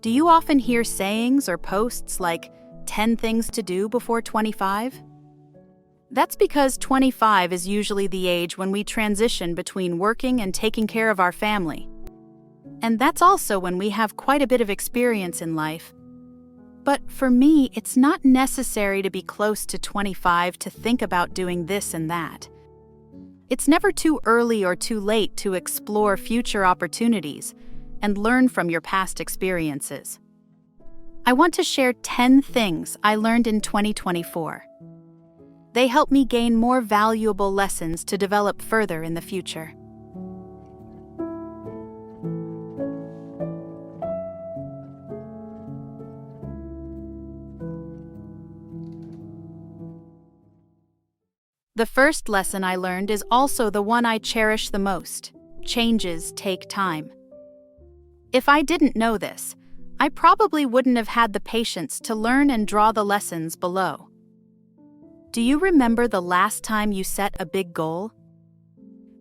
Do you often hear sayings or posts like 10 things to do before 25? That's because 25 is usually the age when we transition between working and taking care of our family. And that's also when we have quite a bit of experience in life. But for me, it's not necessary to be close to 25 to think about doing this and that. It's never too early or too late to explore future opportunities and learn from your past experiences. I want to share 10 things I learned in 2024. They help me gain more valuable lessons to develop further in the future. The first lesson I learned is also the one I cherish the most. Changes take time. If I didn't know this, I probably wouldn't have had the patience to learn and draw the lessons below. Do you remember the last time you set a big goal?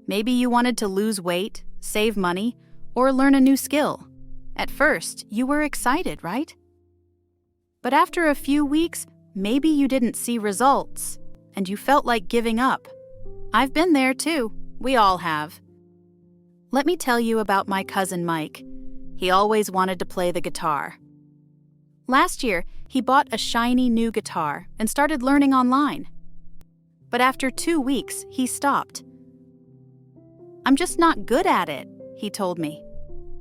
Maybe you wanted to lose weight, save money, or learn a new skill. At first, you were excited, right? But after a few weeks, maybe you didn't see results, and you felt like giving up. I've been there too. We all have. Let me tell you about my cousin Mike. He always wanted to play the guitar. Last year, he bought a shiny new guitar and started learning online. But after 2 weeks, he stopped. "I'm just not good at it," he told me.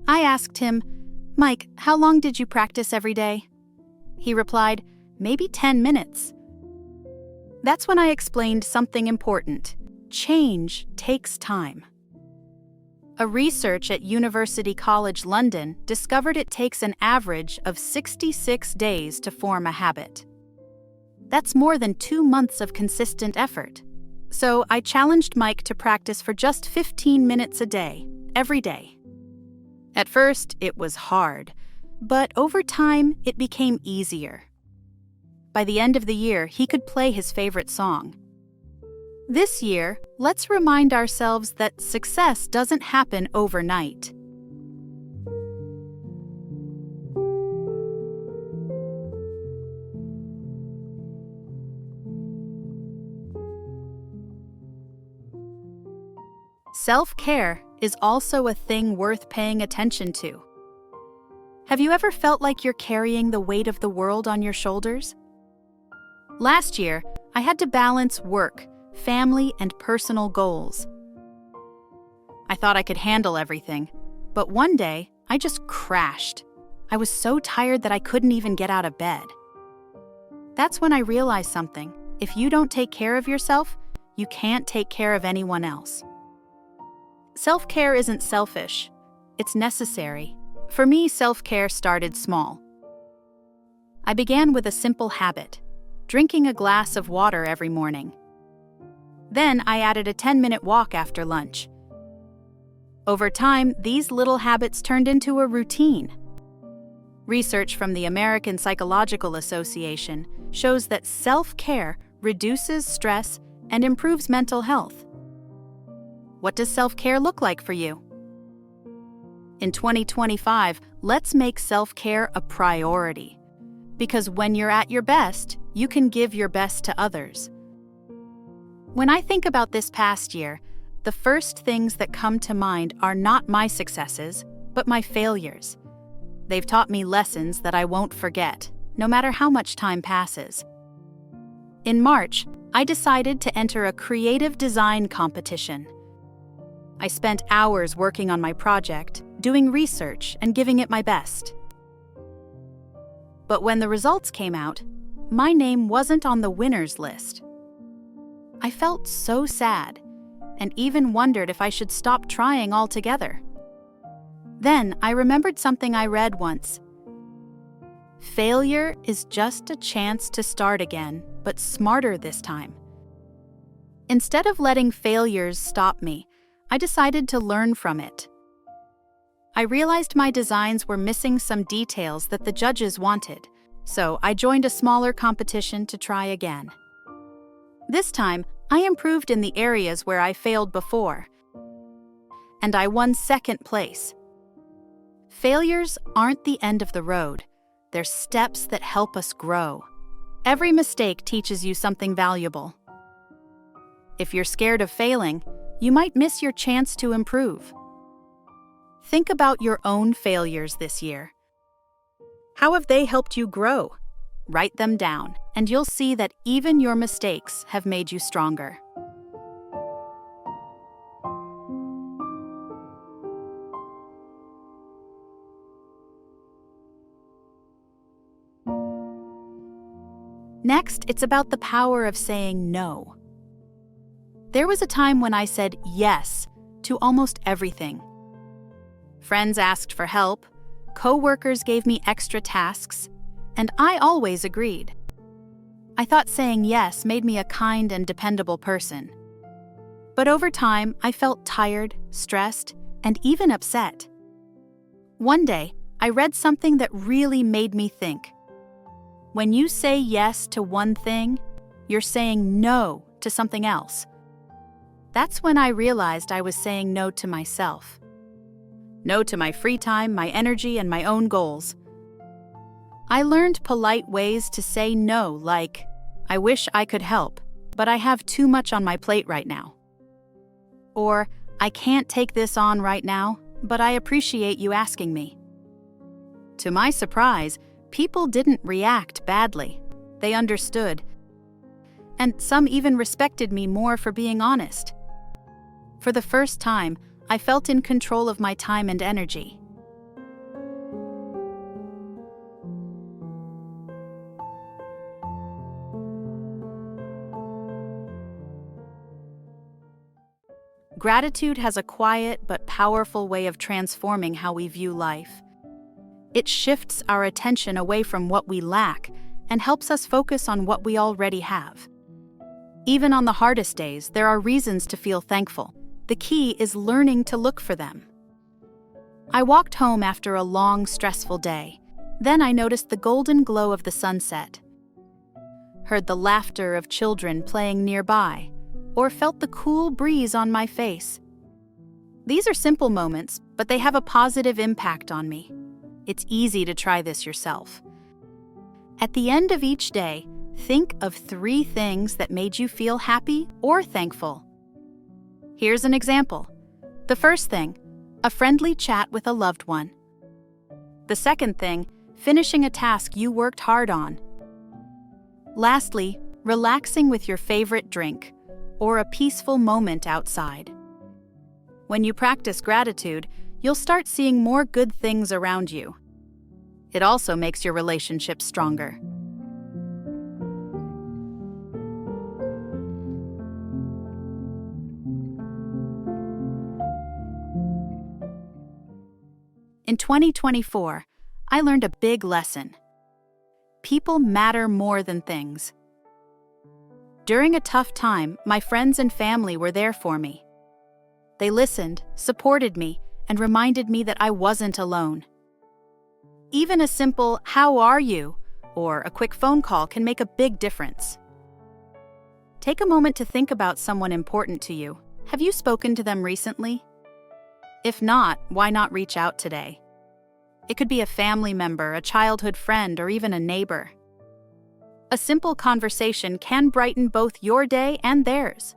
I asked him, "Mike, how long did you practice every day?" He replied, "Maybe 10 minutes. That's when I explained something important. Change takes time. A research at University College London discovered it takes an average of 66 days to form a habit. That's more than 2 months of consistent effort. So I challenged Mike to practice for just 15 minutes a day, every day. At first, it was hard, but over time, it became easier. By the end of the year, he could play his favorite song. This year, let's remind ourselves that success doesn't happen overnight. Self-care is also a thing worth paying attention to. Have you ever felt like you're carrying the weight of the world on your shoulders? Last year, I had to balance work, family, and personal goals. I thought I could handle everything, but one day, I just crashed. I was so tired that I couldn't even get out of bed. That's when I realized something. If you don't take care of yourself, you can't take care of anyone else. Self-care isn't selfish. It's necessary. For me, self-care started small. I began with a simple habit, drinking a glass of water every morning. Then I added a 10-minute walk after lunch. Over time, these little habits turned into a routine. Research from the American Psychological Association shows that self-care reduces stress and improves mental health. What does self-care look like for you? In 2025, let's make self-care a priority. Because when you're at your best, you can give your best to others. When I think about this past year, the first things that come to mind are not my successes, but my failures. They've taught me lessons that I won't forget, no matter how much time passes. In March, I decided to enter a creative design competition. I spent hours working on my project, doing research, and giving it my best. But when the results came out, my name wasn't on the winners list. I felt so sad, and even wondered if I should stop trying altogether. Then I remembered something I read once. Failure is just a chance to start again, but smarter this time. Instead of letting failures stop me, I decided to learn from it. I realized my designs were missing some details that the judges wanted, so I joined a smaller competition to try again. This time, I improved in the areas where I failed before, and I won second place. Failures aren't the end of the road. They're steps that help us grow. Every mistake teaches you something valuable. If you're scared of failing, you might miss your chance to improve. Think about your own failures this year. How have they helped you grow? Write them down, and you'll see that even your mistakes have made you stronger. Next, it's about the power of saying no. There was a time when I said yes to almost everything. Friends asked for help, coworkers gave me extra tasks, and I always agreed. I thought saying yes made me a kind and dependable person. But over time, I felt tired, stressed, and even upset. One day, I read something that really made me think. When you say yes to one thing, you're saying no to something else. That's when I realized I was saying no to myself. No to my free time, my energy, and my own goals. I learned polite ways to say no, like, I wish I could help, but I have too much on my plate right now. Or, I can't take this on right now, but I appreciate you asking me. To my surprise, people didn't react badly. They understood. And some even respected me more for being honest. For the first time, I felt in control of my time and energy. Gratitude has a quiet but powerful way of transforming how we view life. It shifts our attention away from what we lack and helps us focus on what we already have. Even on the hardest days, there are reasons to feel thankful. The key is learning to look for them. I walked home after a long, stressful day. Then I noticed the golden glow of the sunset, heard the laughter of children playing nearby, or felt the cool breeze on my face. These are simple moments, but they have a positive impact on me. It's easy to try this yourself. At the end of each day, think of 3 things that made you feel happy or thankful. Here's an example. The first thing, a friendly chat with a loved one. The second thing, finishing a task you worked hard on. Lastly, relaxing with your favorite drink or a peaceful moment outside. When you practice gratitude, you'll start seeing more good things around you. It also makes your relationships stronger. In 2024, I learned a big lesson. People matter more than things. During a tough time, my friends and family were there for me. They listened, supported me, and reminded me that I wasn't alone. Even a simple, "How are you?" or a quick phone call can make a big difference. Take a moment to think about someone important to you. Have you spoken to them recently? If not, why not reach out today? It could be a family member, a childhood friend, or even a neighbor. A simple conversation can brighten both your day and theirs.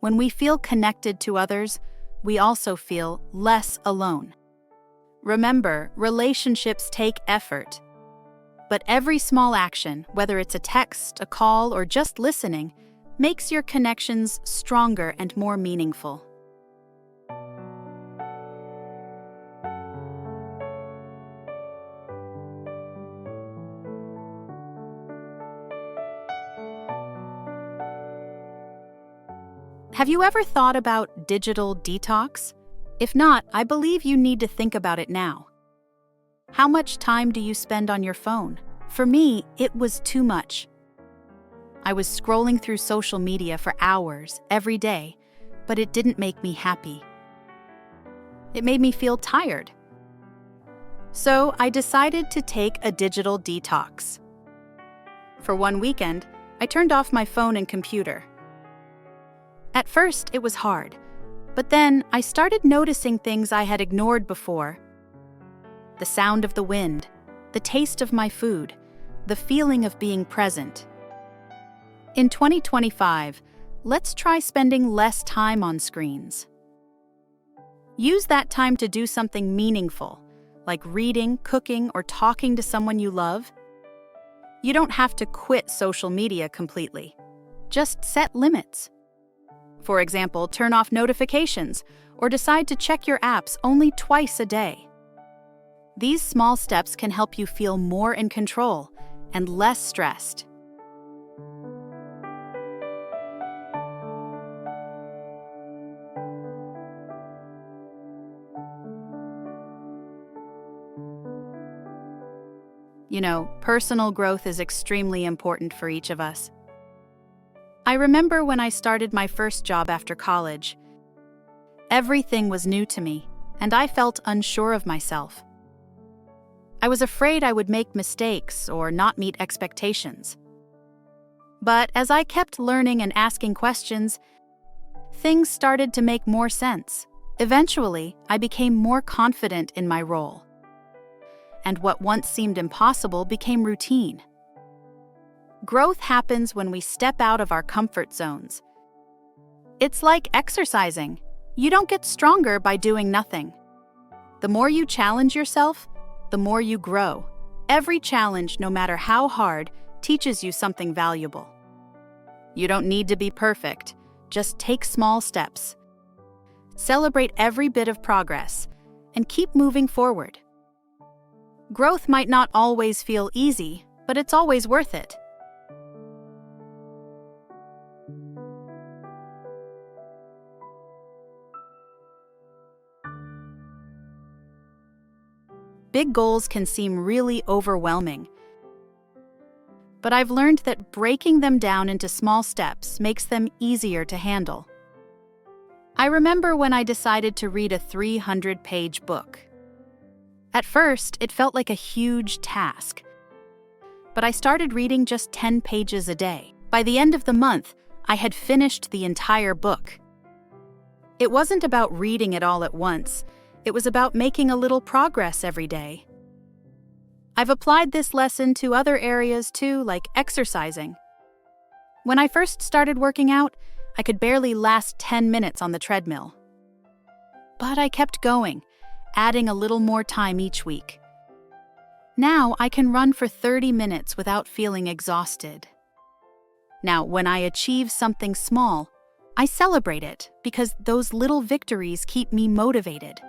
When we feel connected to others, we also feel less alone. Remember, relationships take effort. But every small action, whether it's a text, a call, or just listening, makes your connections stronger and more meaningful. Have you ever thought about digital detox? If not, I believe you need to think about it now. How much time do you spend on your phone? For me, it was too much. I was scrolling through social media for hours every day, but it didn't make me happy. It made me feel tired. So I decided to take a digital detox. For one weekend, I turned off my phone and computer. At first, it was hard, but then I started noticing things I had ignored before. the sound of the wind, the taste of my food, the feeling of being present. In 2025, let's try spending less time on screens. Use that time to do something meaningful, like reading, cooking, or talking to someone you love. You don't have to quit social media completely. Just set limits. For example, turn off notifications or decide to check your apps only twice a day. These small steps can help you feel more in control and less stressed. Personal growth is extremely important for each of us. I remember when I started my first job after college. Everything was new to me, and I felt unsure of myself. I was afraid I would make mistakes or not meet expectations. But as I kept learning and asking questions, things started to make more sense. Eventually, I became more confident in my role. And what once seemed impossible became routine. Growth happens when we step out of our comfort zones. It's like exercising. You don't get stronger by doing nothing. The more you challenge yourself, the more you grow. Every challenge, no matter how hard, teaches you something valuable. You don't need to be perfect. Just take small steps. Celebrate every bit of progress and keep moving forward. Growth might not always feel easy, but it's always worth it. Big goals can seem really overwhelming, but I've learned that breaking them down into small steps makes them easier to handle. I remember when I decided to read a 300-page book. At first, it felt like a huge task, but I started reading just 10 pages a day. By the end of the month, I had finished the entire book. It wasn't about reading it all at once. It was about making a little progress every day. I've applied this lesson to other areas too, like exercising. When I first started working out, I could barely last 10 minutes on the treadmill. But I kept going, adding a little more time each week. Now I can run for 30 minutes without feeling exhausted. Now, when I achieve something small, I celebrate it because those little victories keep me motivated.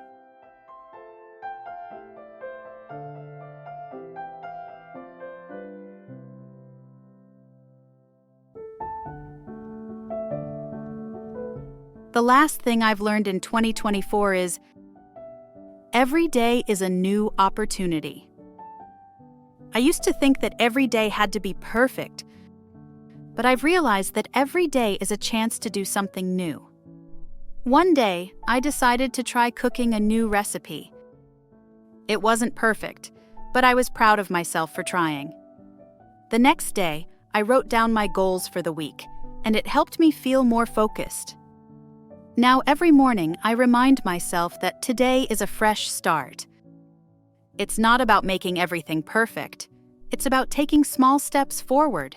The last thing I've learned in 2024 is every day is a new opportunity. I used to think that every day had to be perfect, but I've realized that every day is a chance to do something new. One day, I decided to try cooking a new recipe. It wasn't perfect, but I was proud of myself for trying. The next day, I wrote down my goals for the week, and it helped me feel more focused. Now, every morning, I remind myself that today is a fresh start. It's not about making everything perfect. It's about taking small steps forward.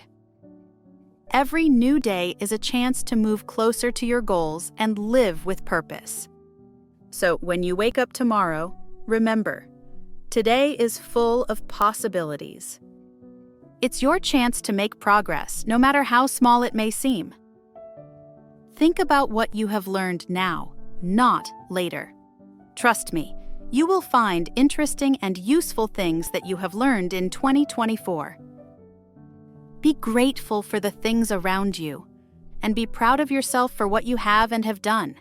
Every new day is a chance to move closer to your goals and live with purpose. So, when you wake up tomorrow, remember, today is full of possibilities. It's your chance to make progress, no matter how small it may seem. Think about what you have learned now, not later. Trust me, you will find interesting and useful things that you have learned in 2024. Be grateful for the things around you, and be proud of yourself for what you have and have done.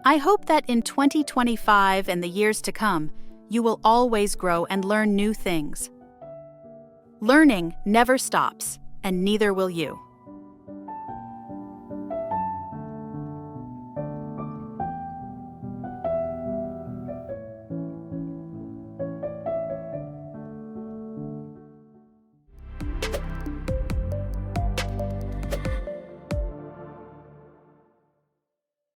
I hope that in 2025 and the years to come, you will always grow and learn new things. Learning never stops, and neither will you.